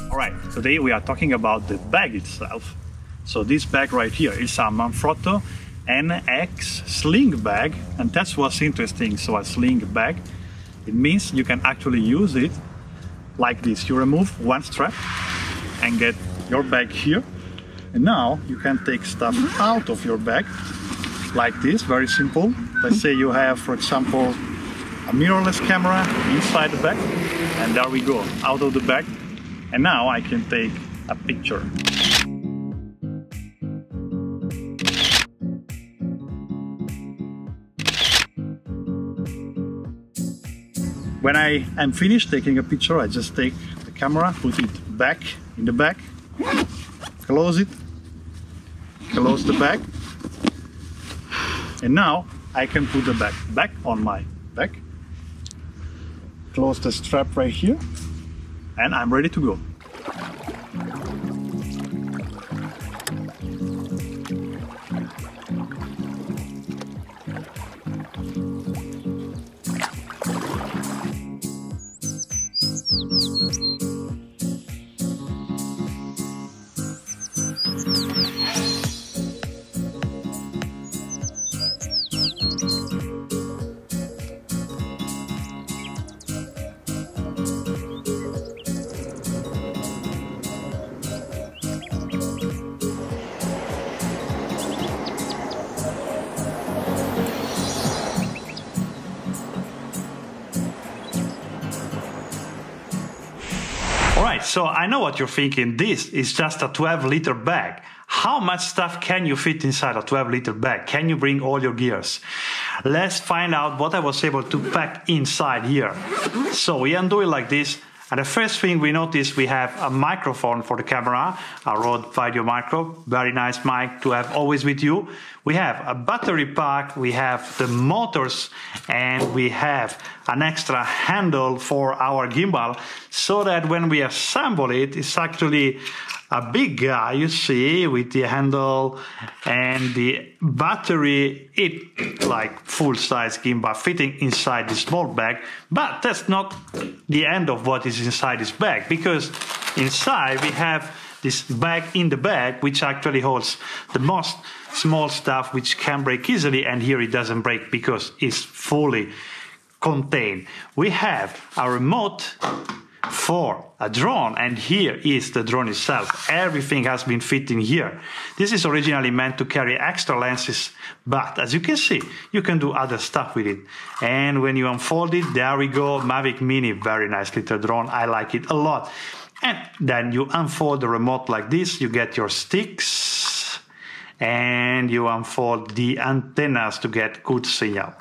Alright, today we are talking about the bag itself. So this bag right here is a Manfrotto NX sling bag, and that's what's interesting. So a sling bag, it means you can actually use it like this. You remove one strap and get your bag here, and now you can take stuff out of your bag like this, very simple. Let's say you have, for example, a mirrorless camera inside the bag, and there we go, out of the bag. And now I can take a picture. When I am finished taking a picture, I just take the camera, put it back in the bag, close it, close the bag, and now I can put the bag back on my bag, close the strap right here, and I'm ready to go. Alright, so I know what you're thinking. This is just a 12-liter bag. How much stuff can you fit inside a 12-liter bag? Can you bring all your gears? Let's find out what I was able to pack inside here. So we undo it like this. And the first thing we notice, we have a microphone for the camera, a Rode Video Micro, very nice mic to have always with you. We have a battery pack, we have the motors, and we have an extra handle for our gimbal, so that when we assemble it, it's actually a big guy, you see, with the handle and the battery, it like full-size gimbal fitting inside this small bag. But that's not the end of what is inside this bag, because inside we have this bag in the bag, which actually holds the most small stuff which can break easily, and here it doesn't break because it's fully contained. We have a remote for a drone, and here is the drone itself. Everything has been fit in here. This is originally meant to carry extra lenses, but as you can see, you can do other stuff with it. And when you unfold it, there we go, Mavic Mini, very nice little drone. I like it a lot. And then you unfold the remote like this, you get your sticks, and you unfold the antennas to get good signal.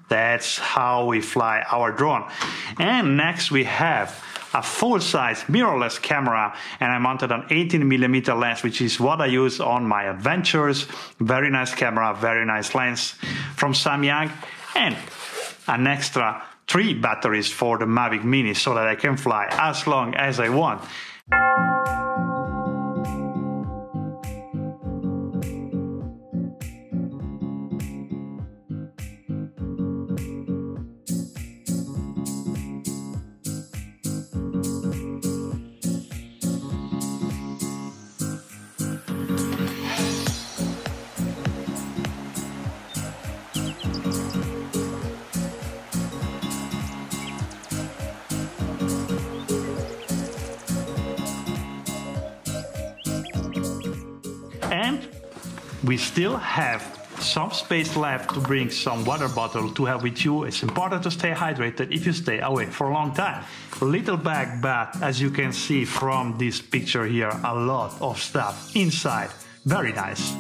That's how we fly our drone. And next we have a full-size mirrorless camera, and I mounted an 18mm lens, which is what I use on my adventures. Very nice camera, very nice lens from Samyang, and an extra 3 batteries for the Mavic Mini, so that I can fly as long as I want. we still have some space left to bring some water bottle to have with you. It's important to stay hydrated if you stay away for a long time. Little bag, but as you can see from this picture here, a lot of stuff inside. Very nice.